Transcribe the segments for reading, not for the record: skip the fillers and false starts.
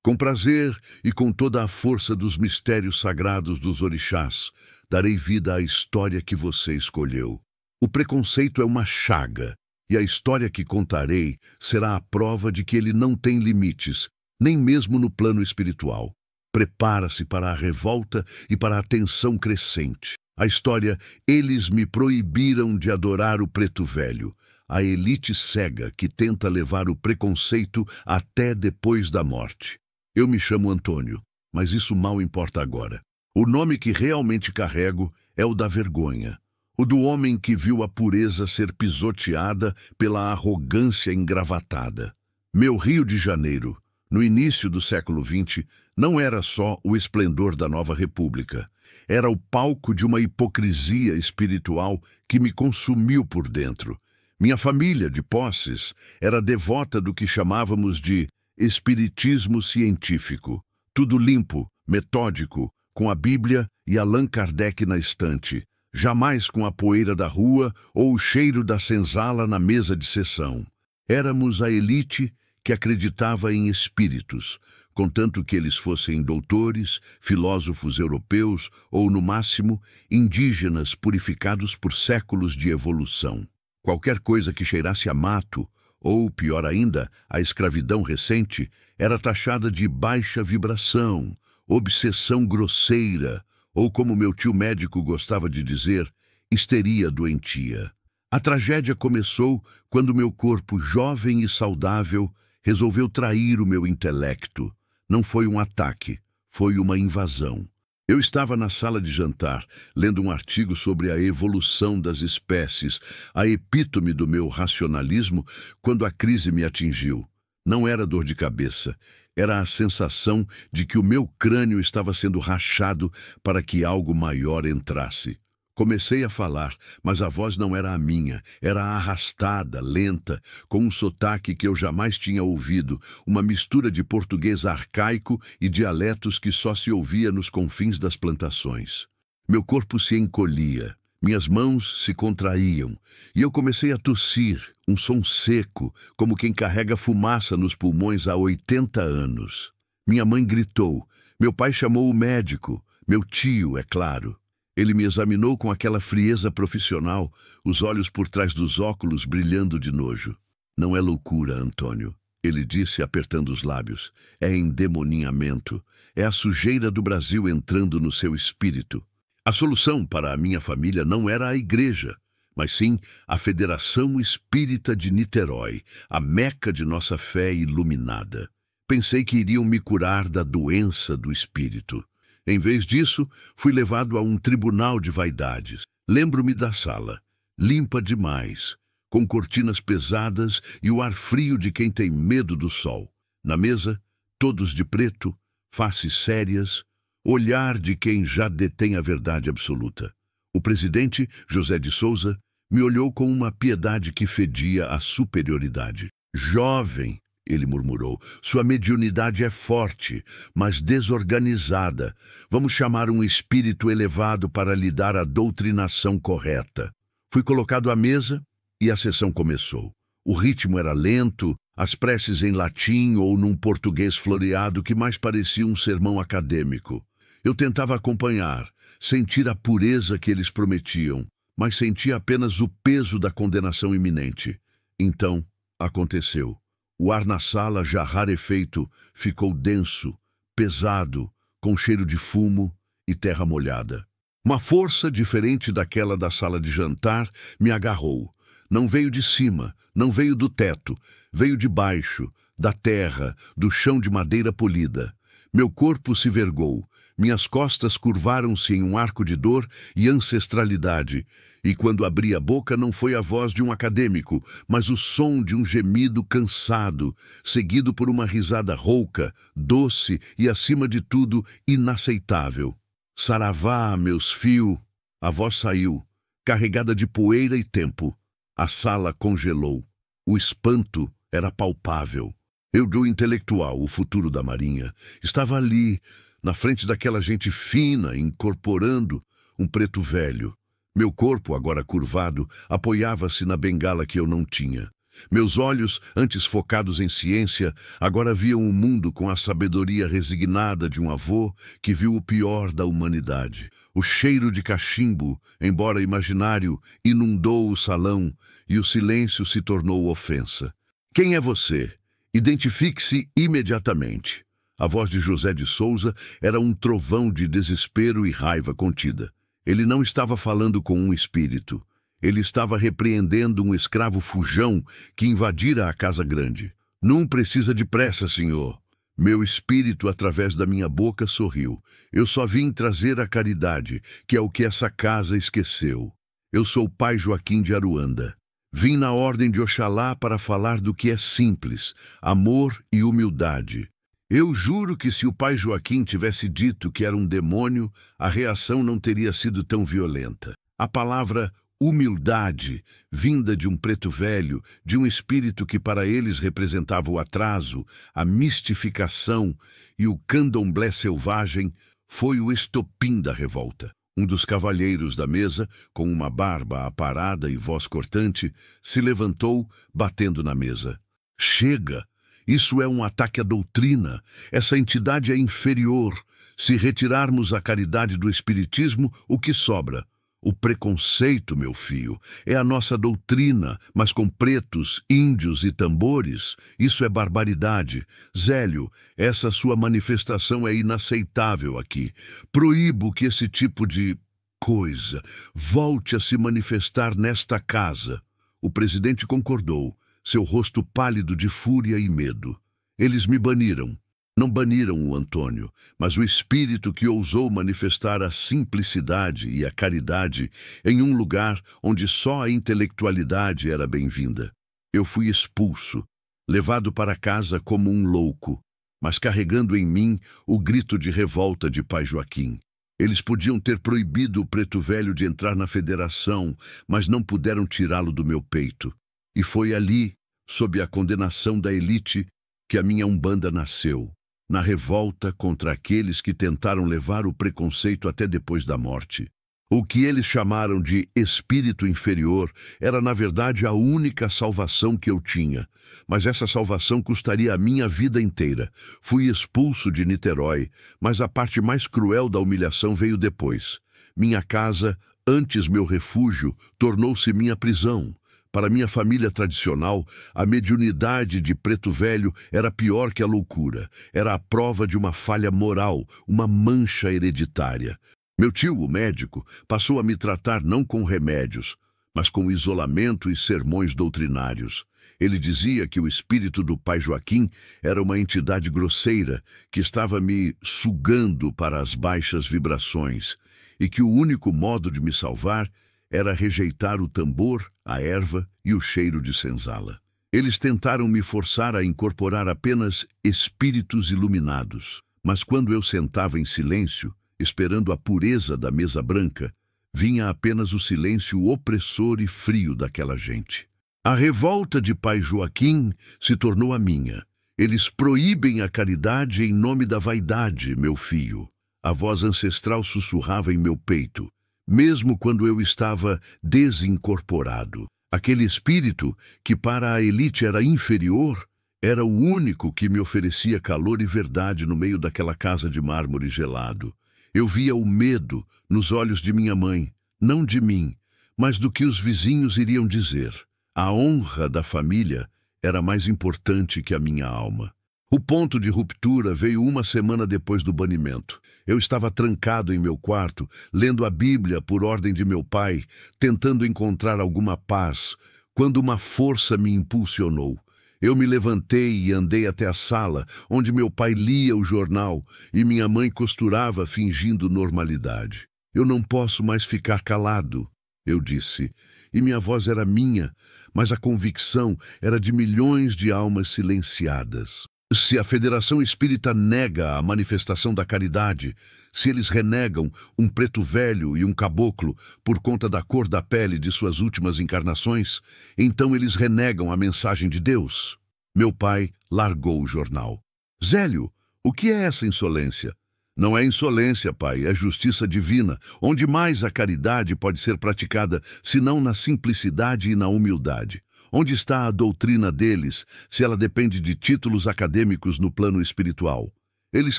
Com prazer e com toda a força dos mistérios sagrados dos orixás, darei vida à história que você escolheu. O preconceito é uma chaga, e a história que contarei será a prova de que ele não tem limites, nem mesmo no plano espiritual. Prepara-se para a revolta e para a tensão crescente. A história Eles me proibiram de adorar o preto velho, a elite cega que tenta levar o preconceito até depois da morte. Eu me chamo Antônio, mas isso mal importa agora. O nome que realmente carrego é o da vergonha, o do homem que viu a pureza ser pisoteada pela arrogância engravatada. Meu Rio de Janeiro, no início do século XX, não era só o esplendor da nova república. Era o palco de uma hipocrisia espiritual que me consumiu por dentro. Minha família de posses era devota do que chamávamos de espiritismo científico. Tudo limpo, metódico, com a Bíblia e Allan Kardec na estante. Jamais com a poeira da rua ou o cheiro da senzala na mesa de sessão. Éramos a elite que acreditava em espíritos, contanto que eles fossem doutores, filósofos europeus ou, no máximo, indígenas purificados por séculos de evolução. Qualquer coisa que cheirasse a mato, ou, pior ainda, a escravidão recente, era taxada de baixa vibração, obsessão grosseira, ou, como meu tio médico gostava de dizer, histeria doentia. A tragédia começou quando meu corpo, jovem e saudável, resolveu trair o meu intelecto. Não foi um ataque, foi uma invasão. Eu estava na sala de jantar, lendo um artigo sobre a evolução das espécies, a epítome do meu racionalismo, quando a crise me atingiu. Não era dor de cabeça, era a sensação de que o meu crânio estava sendo rachado para que algo maior entrasse. Comecei a falar, mas a voz não era a minha, era arrastada, lenta, com um sotaque que eu jamais tinha ouvido, uma mistura de português arcaico e dialetos que só se ouvia nos confins das plantações. Meu corpo se encolhia, minhas mãos se contraíam, e eu comecei a tossir, um som seco, como quem carrega fumaça nos pulmões há 80 anos. Minha mãe gritou, meu pai chamou o médico, meu tio, é claro. Ele me examinou com aquela frieza profissional, os olhos por trás dos óculos brilhando de nojo. Não é loucura, Antônio, ele disse apertando os lábios. É endemoninhamento. É a sujeira do Brasil entrando no seu espírito. A solução para a minha família não era a igreja, mas sim a Federação Espírita de Niterói, a meca de nossa fé iluminada. Pensei que iriam me curar da doença do espírito. Em vez disso, fui levado a um tribunal de vaidades. Lembro-me da sala, limpa demais, com cortinas pesadas e o ar frio de quem tem medo do sol. Na mesa, todos de preto, faces sérias, olhar de quem já detém a verdade absoluta. O presidente, José de Souza, me olhou com uma piedade que fedia a superioridade. Jovem, ele murmurou, sua mediunidade é forte, mas desorganizada. Vamos chamar um espírito elevado para lhe dar a doutrinação correta. Fui colocado à mesa e a sessão começou. O ritmo era lento, as preces em latim ou num português floreado que mais parecia um sermão acadêmico. Eu tentava acompanhar, sentir a pureza que eles prometiam, mas sentia apenas o peso da condenação iminente. Então, aconteceu. O ar na sala, já rarefeito, ficou denso, pesado, com cheiro de fumo e terra molhada. Uma força diferente daquela da sala de jantar me agarrou. Não veio de cima, não veio do teto, veio de baixo, da terra, do chão de madeira polida. Meu corpo se vergou, minhas costas curvaram-se em um arco de dor e ancestralidade, e quando abri a boca não foi a voz de um acadêmico, mas o som de um gemido cansado, seguido por uma risada rouca, doce e, acima de tudo, inaceitável. Saravá, meus fios! A voz saiu, carregada de poeira e tempo. A sala congelou. O espanto era palpável. Eu, do intelectual, o futuro da Marinha, estava ali, na frente daquela gente fina, incorporando um preto velho. Meu corpo, agora curvado, apoiava-se na bengala que eu não tinha. Meus olhos, antes focados em ciência, agora viam o mundo com a sabedoria resignada de um avô que viu o pior da humanidade. O cheiro de cachimbo, embora imaginário, inundou o salão e o silêncio se tornou ofensa. Quem é você? Identifique-se imediatamente. A voz de José de Souza era um trovão de desespero e raiva contida. Ele não estava falando com um espírito. Ele estava repreendendo um escravo fujão que invadira a casa grande. Não precisa de pressa, senhor. Meu espírito, através da minha boca, sorriu. Eu só vim trazer a caridade, que é o que essa casa esqueceu. Eu sou o pai Joaquim de Aruanda. Vim na ordem de Oxalá para falar do que é simples, amor e humildade. Eu juro que se o pai Joaquim tivesse dito que era um demônio, a reação não teria sido tão violenta. A palavra humildade, vinda de um preto velho, de um espírito que para eles representava o atraso, a mistificação e o candomblé selvagem, foi o estopim da revolta. Um dos cavalheiros da mesa, com uma barba aparada e voz cortante, se levantou, batendo na mesa. Chega! Isso é um ataque à doutrina. Essa entidade é inferior. Se retirarmos a caridade do espiritismo, o que sobra? O preconceito, meu filho, é a nossa doutrina, mas com pretos, índios e tambores, isso é barbaridade. Zélio, essa sua manifestação é inaceitável aqui. Proíbo que esse tipo de coisa volte a se manifestar nesta casa. O presidente concordou, seu rosto pálido de fúria e medo. Eles me baniram. Não baniram o Antônio, mas o espírito que ousou manifestar a simplicidade e a caridade em um lugar onde só a intelectualidade era bem-vinda. Eu fui expulso, levado para casa como um louco, mas carregando em mim o grito de revolta de pai Joaquim. Eles podiam ter proibido o preto velho de entrar na federação, mas não puderam tirá-lo do meu peito. E foi ali, sob a condenação da elite, que a minha Umbanda nasceu. Na revolta contra aqueles que tentaram levar o preconceito até depois da morte. O que eles chamaram de espírito inferior era, na verdade, a única salvação que eu tinha. Mas essa salvação custaria a minha vida inteira. Fui expulso de Niterói, mas a parte mais cruel da humilhação veio depois. Minha casa, antes meu refúgio, tornou-se minha prisão. Para minha família tradicional, a mediunidade de preto velho era pior que a loucura. Era a prova de uma falha moral, uma mancha hereditária. Meu tio, o médico, passou a me tratar não com remédios, mas com isolamento e sermões doutrinários. Ele dizia que o espírito do pai Joaquim era uma entidade grosseira que estava me sugando para as baixas vibrações e que o único modo de me salvar era rejeitar o tambor, a erva e o cheiro de senzala. Eles tentaram me forçar a incorporar apenas espíritos iluminados, mas quando eu sentava em silêncio, esperando a pureza da mesa branca, vinha apenas o silêncio opressor e frio daquela gente. A revolta de pai Joaquim se tornou a minha. Eles proíbem a caridade em nome da vaidade, meu filho. A voz ancestral sussurrava em meu peito. Mesmo quando eu estava desincorporado. Aquele espírito, que para a elite era inferior, era o único que me oferecia calor e verdade no meio daquela casa de mármore gelado. Eu via o medo nos olhos de minha mãe, não de mim, mas do que os vizinhos iriam dizer. A honra da família era mais importante que a minha alma. O ponto de ruptura veio uma semana depois do banimento. Eu estava trancado em meu quarto, lendo a Bíblia por ordem de meu pai, tentando encontrar alguma paz, quando uma força me impulsionou. Eu me levantei e andei até a sala, onde meu pai lia o jornal e minha mãe costurava fingindo normalidade. Eu não posso mais ficar calado, eu disse, e minha voz era minha, mas a convicção era de milhões de almas silenciadas. Se a Federação Espírita nega a manifestação da caridade, se eles renegam um preto velho e um caboclo por conta da cor da pele de suas últimas encarnações, então eles renegam a mensagem de Deus. Meu pai largou o jornal. Zélio, o que é essa insolência? Não é insolência, pai, é justiça divina. Onde mais a caridade pode ser praticada, senão na simplicidade e na humildade? Onde está a doutrina deles, se ela depende de títulos acadêmicos no plano espiritual? Eles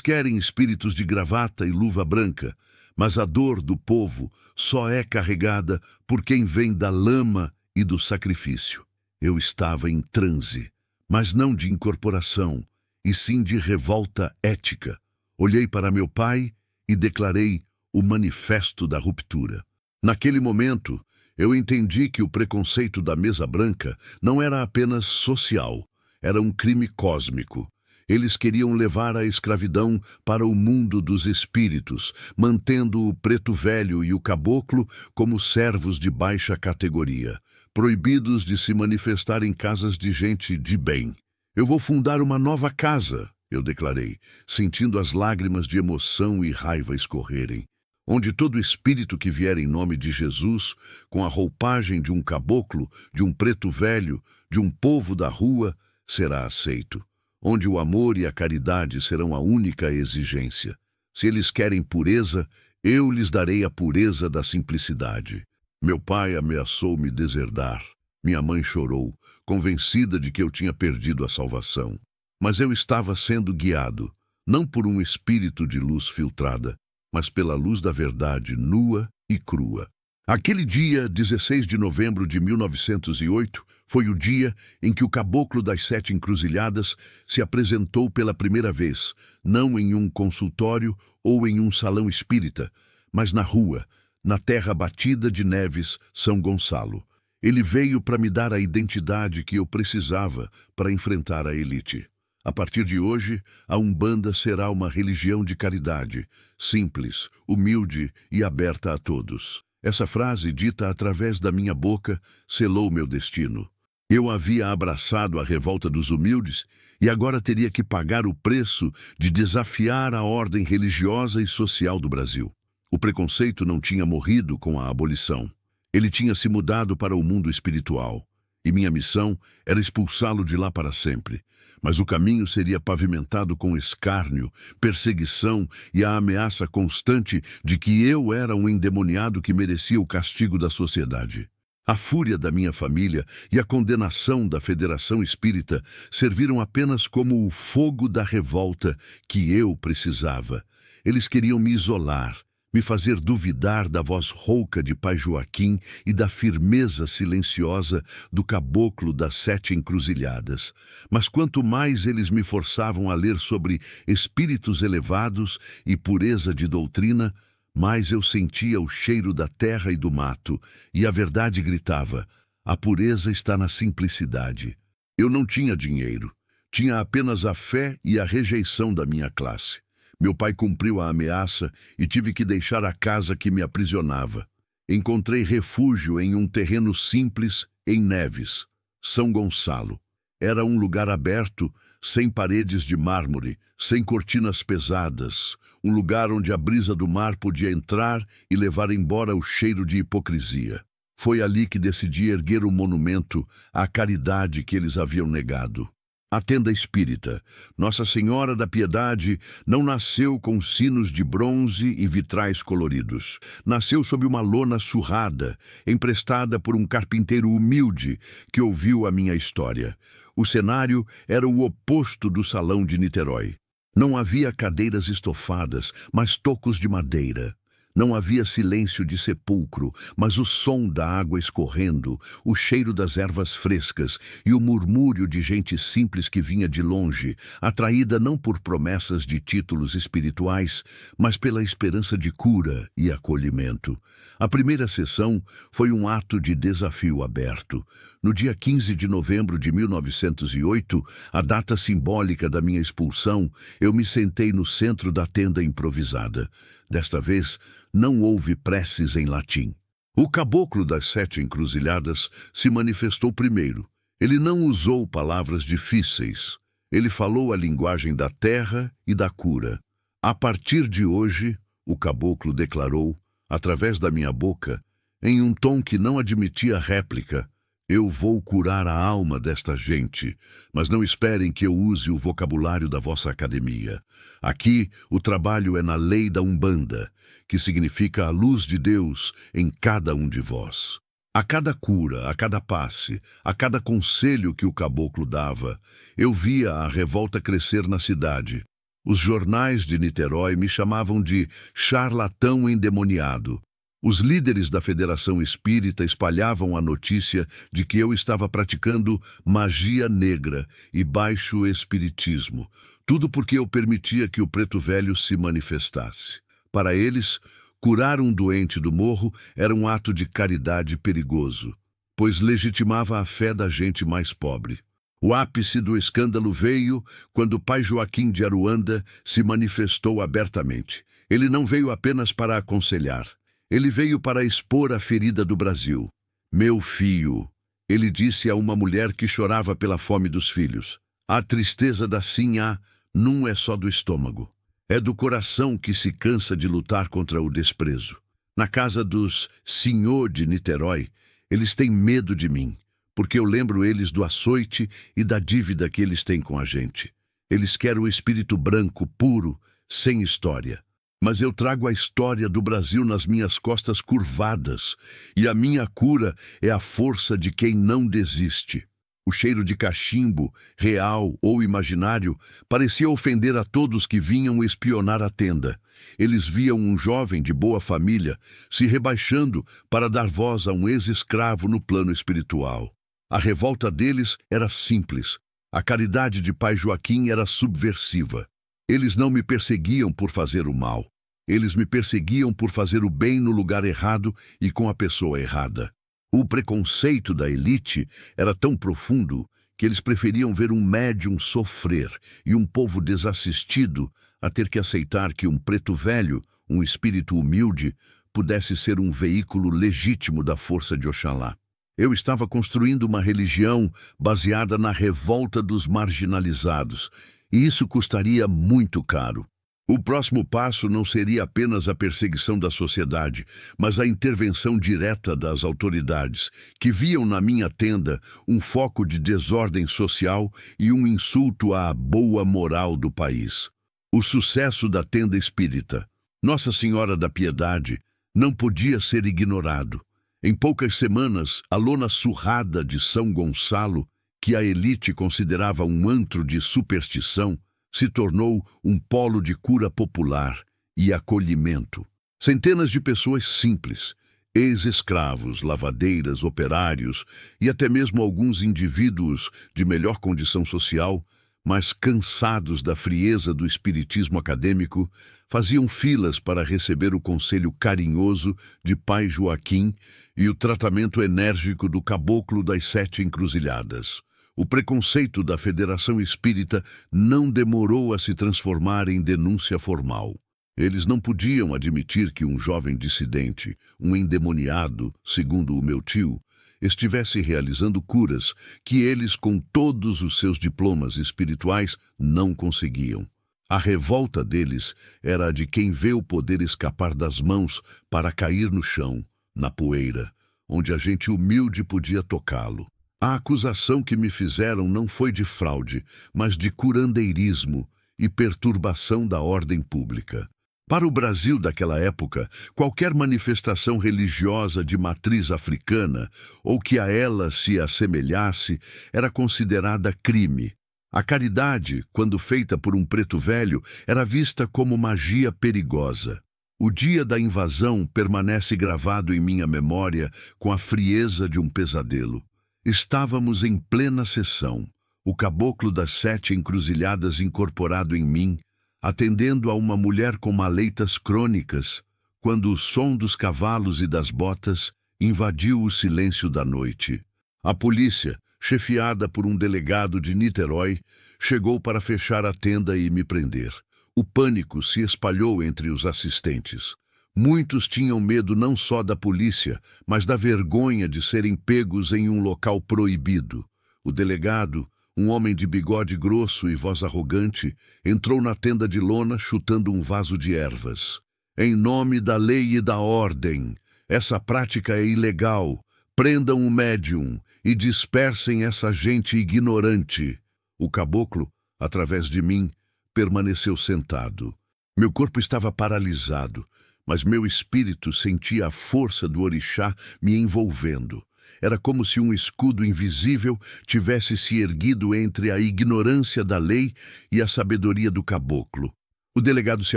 querem espíritos de gravata e luva branca, mas a dor do povo só é carregada por quem vem da lama e do sacrifício. Eu estava em transe, mas não de incorporação, e sim de revolta ética. Olhei para meu pai e declarei o manifesto da ruptura. Naquele momento, eu entendi que o preconceito da mesa branca não era apenas social, era um crime cósmico. Eles queriam levar a escravidão para o mundo dos espíritos, mantendo o preto velho e o caboclo como servos de baixa categoria, proibidos de se manifestar em casas de gente de bem. Eu vou fundar uma nova casa, eu declarei, sentindo as lágrimas de emoção e raiva escorrerem, onde todo espírito que vier em nome de Jesus, com a roupagem de um caboclo, de um preto velho, de um povo da rua, será aceito, onde o amor e a caridade serão a única exigência. Se eles querem pureza, eu lhes darei a pureza da simplicidade. Meu pai ameaçou me deserdar. Minha mãe chorou, convencida de que eu tinha perdido a salvação. Mas eu estava sendo guiado, não por um espírito de luz filtrada, mas pela luz da verdade nua e crua. Aquele dia, 16 de novembro de 1908, foi o dia em que o Caboclo das Sete Encruzilhadas se apresentou pela primeira vez, não em um consultório ou em um salão espírita, mas na rua, na terra batida de Neves, São Gonçalo. Ele veio para me dar a identidade que eu precisava para enfrentar a elite. A partir de hoje, a Umbanda será uma religião de caridade, simples, humilde e aberta a todos. Essa frase, dita através da minha boca, selou meu destino. Eu havia abraçado a revolta dos humildes e agora teria que pagar o preço de desafiar a ordem religiosa e social do Brasil. O preconceito não tinha morrido com a abolição. Ele tinha se mudado para o mundo espiritual, e minha missão era expulsá-lo de lá para sempre. Mas o caminho seria pavimentado com escárnio, perseguição e a ameaça constante de que eu era um endemoniado que merecia o castigo da sociedade. A fúria da minha família e a condenação da Federação Espírita serviram apenas como o fogo da revolta que eu precisava. Eles queriam me isolar, me fazer duvidar da voz rouca de Pai Joaquim e da firmeza silenciosa do Caboclo das Sete Encruzilhadas. Mas quanto mais eles me forçavam a ler sobre espíritos elevados e pureza de doutrina, mais eu sentia o cheiro da terra e do mato, e a verdade gritava: a pureza está na simplicidade. Eu não tinha dinheiro, tinha apenas a fé e a rejeição da minha classe. Meu pai cumpriu a ameaça e tive que deixar a casa que me aprisionava. Encontrei refúgio em um terreno simples em Neves, São Gonçalo. Era um lugar aberto, sem paredes de mármore, sem cortinas pesadas, um lugar onde a brisa do mar podia entrar e levar embora o cheiro de hipocrisia. Foi ali que decidi erguer um monumento à caridade que eles haviam negado. A tenda espírita, Nossa Senhora da Piedade, não nasceu com sinos de bronze e vitrais coloridos. Nasceu sob uma lona surrada, emprestada por um carpinteiro humilde que ouviu a minha história. O cenário era o oposto do salão de Niterói. Não havia cadeiras estofadas, mas tocos de madeira. Não havia silêncio de sepulcro, mas o som da água escorrendo, o cheiro das ervas frescas e o murmúrio de gente simples que vinha de longe, atraída não por promessas de títulos espirituais, mas pela esperança de cura e acolhimento. A primeira sessão foi um ato de desafio aberto. No dia 15 de novembro de 1908, a data simbólica da minha expulsão, eu me sentei no centro da tenda improvisada. Desta vez, não houve preces em latim. O Caboclo das Sete Encruzilhadas se manifestou primeiro. Ele não usou palavras difíceis. Ele falou a linguagem da terra e da cura. A partir de hoje, o Caboclo declarou, através da minha boca, em um tom que não admitia réplica: eu vou curar a alma desta gente, mas não esperem que eu use o vocabulário da vossa academia. Aqui, o trabalho é na lei da Umbanda, que significa a luz de Deus em cada um de vós. A cada cura, a cada passe, a cada conselho que o caboclo dava, eu via a revolta crescer na cidade. Os jornais de Niterói me chamavam de charlatão endemoniado. Os líderes da Federação Espírita espalhavam a notícia de que eu estava praticando magia negra e baixo espiritismo, tudo porque eu permitia que o preto velho se manifestasse. Para eles, curar um doente do morro era um ato de caridade perigoso, pois legitimava a fé da gente mais pobre. O ápice do escândalo veio quando o pai Joaquim de Aruanda se manifestou abertamente. Ele não veio apenas para aconselhar. Ele veio para expor a ferida do Brasil. Meu filho, ele disse a uma mulher que chorava pela fome dos filhos. A tristeza da sinhá não é só do estômago. É do coração que se cansa de lutar contra o desprezo. Na casa dos senhor de Niterói, eles têm medo de mim, porque eu lembro eles do açoite e da dívida que eles têm com a gente. Eles querem o espírito branco, puro, sem história. Mas eu trago a história do Brasil nas minhas costas curvadas, e a minha cura é a força de quem não desiste. O cheiro de cachimbo, real ou imaginário, parecia ofender a todos que vinham espionar a tenda. Eles viam um jovem de boa família se rebaixando para dar voz a um ex-escravo no plano espiritual. A revolta deles era simples. A caridade de pai Joaquim era subversiva. Eles não me perseguiam por fazer o mal. Eles me perseguiam por fazer o bem no lugar errado e com a pessoa errada. O preconceito da elite era tão profundo que eles preferiam ver um médium sofrer e um povo desassistido a ter que aceitar que um preto velho, um espírito humilde, pudesse ser um veículo legítimo da força de Oxalá. Eu estava construindo uma religião baseada na revolta dos marginalizados, e isso custaria muito caro. O próximo passo não seria apenas a perseguição da sociedade, mas a intervenção direta das autoridades, que viam na minha tenda um foco de desordem social e um insulto à boa moral do país. O sucesso da tenda espírita, Nossa Senhora da Piedade, não podia ser ignorado. Em poucas semanas, a lona surrada de São Gonçalo, que a elite considerava um antro de superstição, se tornou um polo de cura popular e acolhimento. Centenas de pessoas simples, ex-escravos, lavadeiras, operários e até mesmo alguns indivíduos de melhor condição social, mas cansados da frieza do espiritismo acadêmico, faziam filas para receber o conselho carinhoso de pai Joaquim e o tratamento enérgico do caboclo das 7 encruzilhadas. O preconceito da Federação Espírita não demorou a se transformar em denúncia formal. Eles não podiam admitir que um jovem dissidente, um endemoniado, segundo o meu tio, estivesse realizando curas que eles, com todos os seus diplomas espirituais, não conseguiam. A revolta deles era a de quem vê o poder escapar das mãos para cair no chão, na poeira, onde a gente humilde podia tocá-lo. A acusação que me fizeram não foi de fraude, mas de curandeirismo e perturbação da ordem pública. Para o Brasil daquela época, qualquer manifestação religiosa de matriz africana ou que a ela se assemelhasse era considerada crime. A caridade, quando feita por um preto velho, era vista como magia perigosa. O dia da invasão permanece gravado em minha memória com a frieza de um pesadelo. Estávamos em plena sessão, o caboclo das 7 encruzilhadas incorporado em mim, atendendo a uma mulher com maleitas crônicas, quando o som dos cavalos e das botas invadiu o silêncio da noite. A polícia, chefiada por um delegado de Niterói, chegou para fechar a tenda e me prender. O pânico se espalhou entre os assistentes. Muitos tinham medo não só da polícia, mas da vergonha de serem pegos em um local proibido. O delegado, um homem de bigode grosso e voz arrogante, entrou na tenda de lona chutando um vaso de ervas. Em nome da lei e da ordem, essa prática é ilegal. Prendam o médium e dispersem essa gente ignorante. O caboclo, através de mim, permaneceu sentado. Meu corpo estava paralisado. mas meu espírito sentia a força do orixá me envolvendo. Era como se um escudo invisível tivesse se erguido entre a ignorância da lei e a sabedoria do caboclo. O delegado se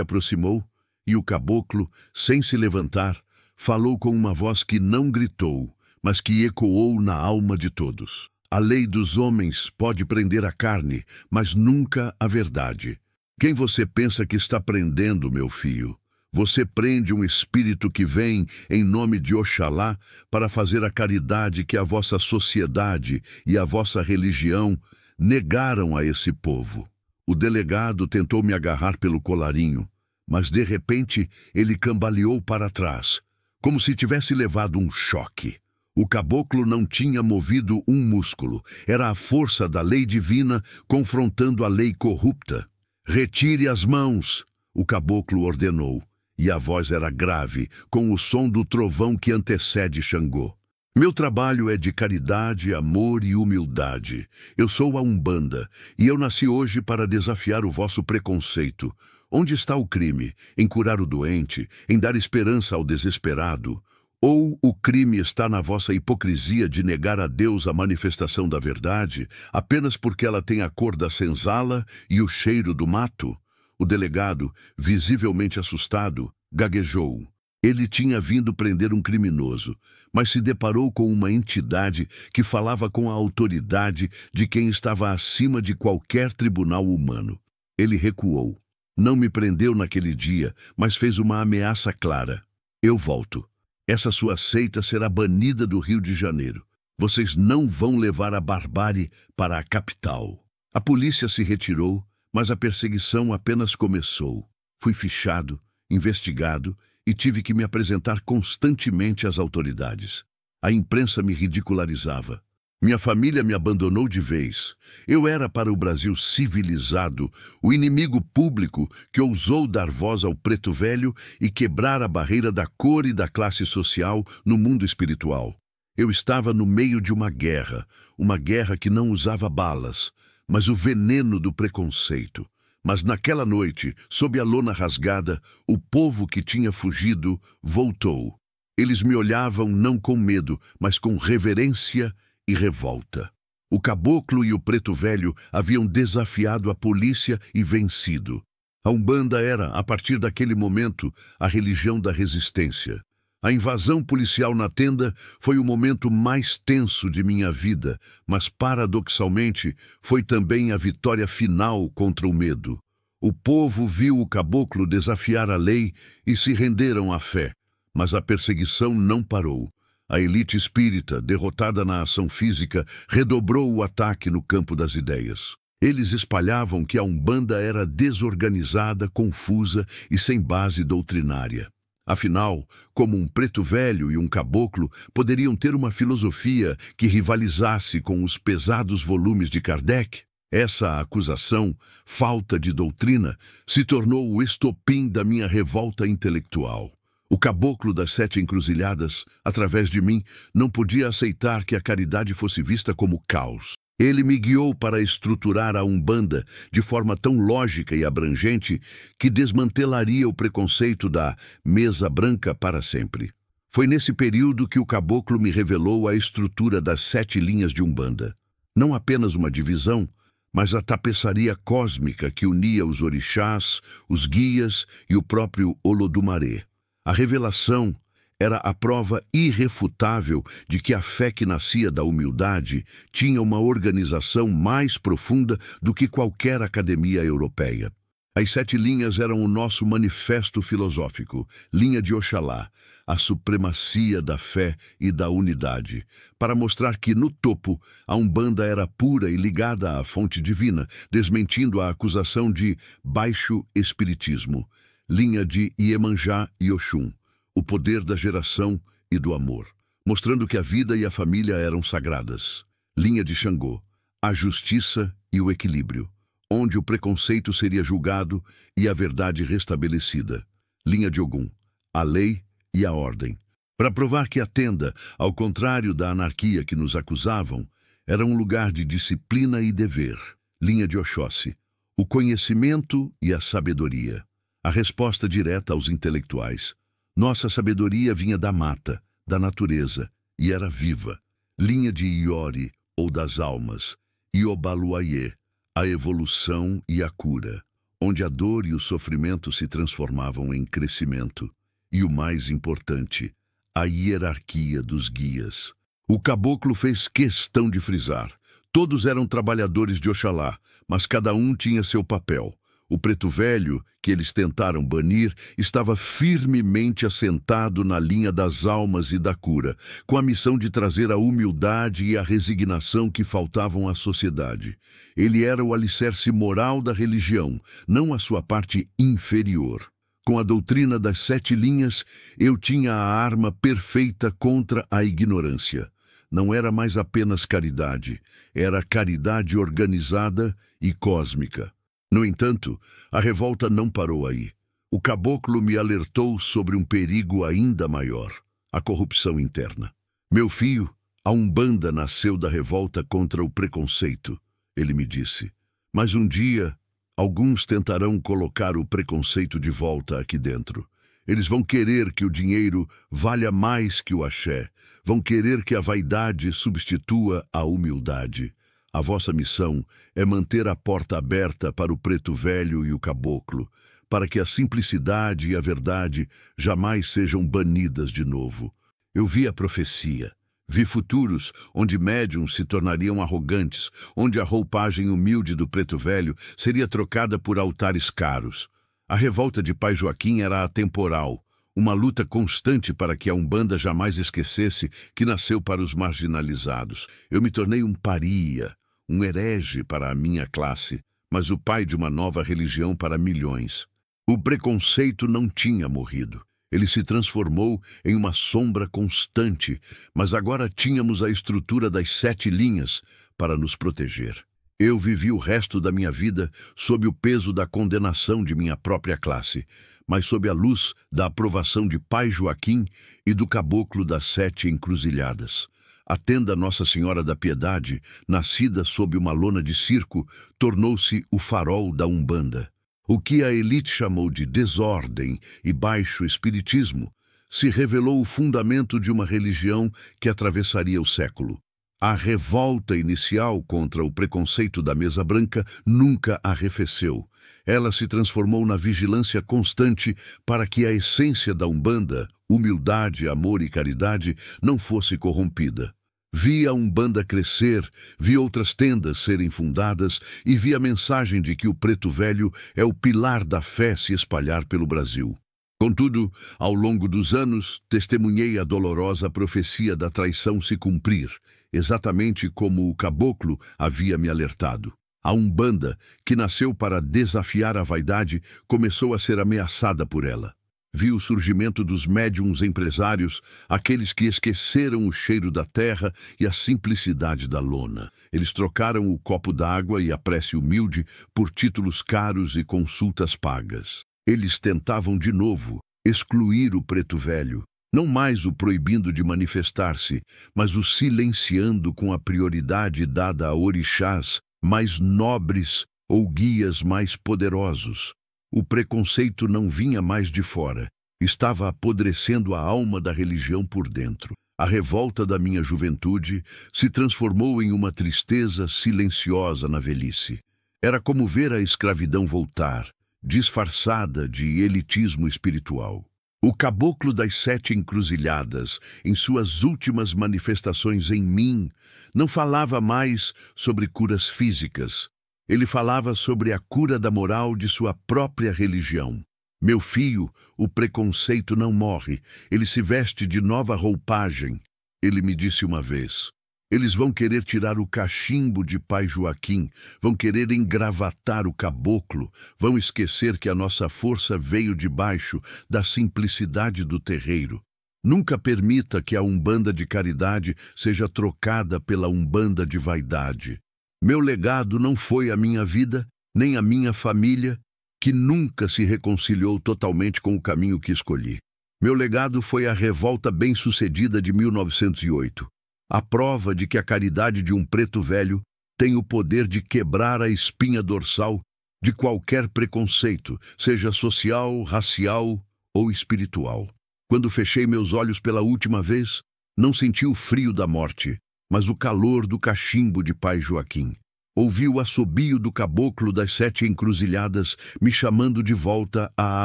aproximou e o caboclo, sem se levantar, falou com uma voz que não gritou, mas que ecoou na alma de todos. A lei dos homens pode prender a carne, mas nunca a verdade. Quem você pensa que está prendendo, meu filho? Você prende um espírito que vem em nome de Oxalá para fazer a caridade que a vossa sociedade e a vossa religião negaram a esse povo. O delegado tentou me agarrar pelo colarinho, mas de repente ele cambaleou para trás, como se tivesse levado um choque. O caboclo não tinha movido um músculo. Era a força da lei divina confrontando a lei corrupta. "Retire as mãos", o caboclo ordenou, e a voz era grave, com o som do trovão que antecede Xangô. "Meu trabalho é de caridade, amor e humildade. Eu sou a Umbanda, e eu nasci hoje para desafiar o vosso preconceito. Onde está o crime? Em curar o doente? Em dar esperança ao desesperado? Ou o crime está na vossa hipocrisia de negar a Deus a manifestação da verdade, apenas porque ela tem a cor da senzala e o cheiro do mato?" O delegado, visivelmente assustado, gaguejou. Ele tinha vindo prender um criminoso, mas se deparou com uma entidade que falava com a autoridade de quem estava acima de qualquer tribunal humano. Ele recuou. Não me prendeu naquele dia, mas fez uma ameaça clara. "Eu volto. Essa sua seita será banida do Rio de Janeiro. Vocês não vão levar a barbárie para a capital." A polícia se retirou, mas a perseguição apenas começou. Fui fichado, investigado e tive que me apresentar constantemente às autoridades. A imprensa me ridicularizava. Minha família me abandonou de vez. Eu era para o Brasil civilizado, o inimigo público que ousou dar voz ao preto velho e quebrar a barreira da cor e da classe social no mundo espiritual. Eu estava no meio de uma guerra que não usava balas, mas o veneno do preconceito. Mas naquela noite, sob a lona rasgada, o povo que tinha fugido voltou. Eles me olhavam não com medo, mas com reverência e revolta. O caboclo e o preto velho haviam desafiado a polícia e vencido. A Umbanda era, a partir daquele momento, a religião da resistência. A invasão policial na tenda foi o momento mais tenso de minha vida, mas paradoxalmente foi também a vitória final contra o medo. O povo viu o caboclo desafiar a lei e se renderam à fé, mas a perseguição não parou. A elite espírita, derrotada na ação física, redobrou o ataque no campo das ideias. Eles espalhavam que a Umbanda era desorganizada, confusa e sem base doutrinária. Afinal, como um preto velho e um caboclo poderiam ter uma filosofia que rivalizasse com os pesados volumes de Kardec? Essa acusação, falta de doutrina, se tornou o estopim da minha revolta intelectual. O caboclo das 7 encruzilhadas, através de mim, não podia aceitar que a caridade fosse vista como caos. Ele me guiou para estruturar a Umbanda de forma tão lógica e abrangente que desmantelaria o preconceito da mesa branca para sempre. Foi nesse período que o caboclo me revelou a estrutura das 7 linhas de Umbanda. Não apenas uma divisão, mas a tapeçaria cósmica que unia os orixás, os guias e o próprio Olodumaré. A revelação era a prova irrefutável de que a fé que nascia da humildade tinha uma organização mais profunda do que qualquer academia europeia. As 7 linhas eram o nosso manifesto filosófico, linha de Oxalá, a supremacia da fé e da unidade, para mostrar que, no topo, a Umbanda era pura e ligada à fonte divina, desmentindo a acusação de baixo espiritismo, linha de Iemanjá e Oxum, o poder da geração e do amor, mostrando que a vida e a família eram sagradas. Linha de Xangô, a justiça e o equilíbrio, onde o preconceito seria julgado e a verdade restabelecida. Linha de Ogum, a lei e a ordem, para provar que a tenda, ao contrário da anarquia que nos acusavam, era um lugar de disciplina e dever. Linha de Oxóssi, o conhecimento e a sabedoria, a resposta direta aos intelectuais. Nossa sabedoria vinha da mata, da natureza, e era viva. Linha de Iori, ou das almas, Iobaluayê, a evolução e a cura, onde a dor e o sofrimento se transformavam em crescimento. E o mais importante, a hierarquia dos guias. O caboclo fez questão de frisar. Todos eram trabalhadores de Oxalá, mas cada um tinha seu papel. O preto velho, que eles tentaram banir, estava firmemente assentado na linha das almas e da cura, com a missão de trazer a humildade e a resignação que faltavam à sociedade. Ele era o alicerce moral da religião, não a sua parte inferior. Com a doutrina das 7 linhas, eu tinha a arma perfeita contra a ignorância. Não era mais apenas caridade, era caridade organizada e cósmica. No entanto, a revolta não parou aí. O caboclo me alertou sobre um perigo ainda maior, a corrupção interna. Meu filho, a Umbanda nasceu da revolta contra o preconceito, ele me disse. Mas um dia, alguns tentarão colocar o preconceito de volta aqui dentro. Eles vão querer que o dinheiro valha mais que o axé. Vão querer que a vaidade substitua a humildade. A vossa missão é manter a porta aberta para o preto velho e o caboclo, para que a simplicidade e a verdade jamais sejam banidas de novo. Eu vi a profecia, vi futuros onde médiuns se tornariam arrogantes, onde a roupagem humilde do preto velho seria trocada por altares caros. A revolta de Pai Joaquim era atemporal, uma luta constante para que a Umbanda jamais esquecesse que nasceu para os marginalizados. Eu me tornei um paria, um herege para a minha classe, mas o pai de uma nova religião para milhões. O preconceito não tinha morrido. Ele se transformou em uma sombra constante, mas agora tínhamos a estrutura das 7 linhas para nos proteger. Eu vivi o resto da minha vida sob o peso da condenação de minha própria classe, mas sob a luz da aprovação de Pai Joaquim e do caboclo das 7 encruzilhadas. A tenda Nossa Senhora da Piedade, nascida sob uma lona de circo, tornou-se o farol da Umbanda. O que a elite chamou de desordem e baixo espiritismo se revelou o fundamento de uma religião que atravessaria o século. A revolta inicial contra o preconceito da mesa branca nunca arrefeceu. Ela se transformou na vigilância constante para que a essência da Umbanda, humildade, amor e caridade, não fosse corrompida. Vi a Umbanda crescer, vi outras tendas serem fundadas e vi a mensagem de que o preto velho é o pilar da fé se espalhar pelo Brasil. Contudo, ao longo dos anos, testemunhei a dolorosa profecia da traição se cumprir, exatamente como o caboclo havia me alertado. A Umbanda, que nasceu para desafiar a vaidade, começou a ser ameaçada por ela. Vi o surgimento dos médiuns empresários, aqueles que esqueceram o cheiro da terra e a simplicidade da lona. Eles trocaram o copo d'água e a prece humilde por títulos caros e consultas pagas. Eles tentavam de novo excluir o preto velho, não mais o proibindo de manifestar-se, mas o silenciando com a prioridade dada a orixás mais nobres ou guias mais poderosos. O preconceito não vinha mais de fora, estava apodrecendo a alma da religião por dentro. A revolta da minha juventude se transformou em uma tristeza silenciosa na velhice. Era como ver a escravidão voltar, disfarçada de elitismo espiritual. O caboclo das 7 encruzilhadas, em suas últimas manifestações em mim, não falava mais sobre curas físicas. Ele falava sobre a cura da moral de sua própria religião. Meu filho, o preconceito não morre, ele se veste de nova roupagem. Ele me disse uma vez. Eles vão querer tirar o cachimbo de Pai Joaquim, vão querer engravatar o caboclo, vão esquecer que a nossa força veio de baixo, da simplicidade do terreiro. Nunca permita que a Umbanda de caridade seja trocada pela Umbanda de vaidade. Meu legado não foi a minha vida, nem a minha família, que nunca se reconciliou totalmente com o caminho que escolhi. Meu legado foi a revolta bem-sucedida de 1908. A prova de que a caridade de um preto velho tem o poder de quebrar a espinha dorsal de qualquer preconceito, seja social, racial ou espiritual. Quando fechei meus olhos pela última vez, não senti o frio da morte, mas o calor do cachimbo de Pai Joaquim. Ouvi o assobio do caboclo das 7 encruzilhadas me chamando de volta a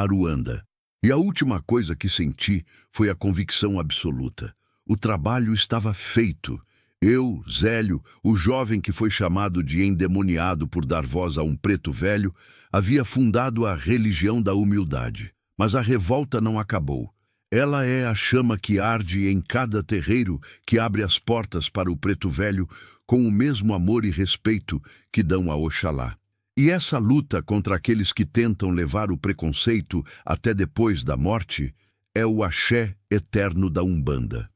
Aruanda. E a última coisa que senti foi a convicção absoluta. O trabalho estava feito. Eu, Zélio, o jovem que foi chamado de endemoniado por dar voz a um preto velho, havia fundado a religião da humildade. Mas a revolta não acabou. Ela é a chama que arde em cada terreiro que abre as portas para o preto velho com o mesmo amor e respeito que dão a Oxalá. E essa luta contra aqueles que tentam levar o preconceito até depois da morte é o axé eterno da Umbanda.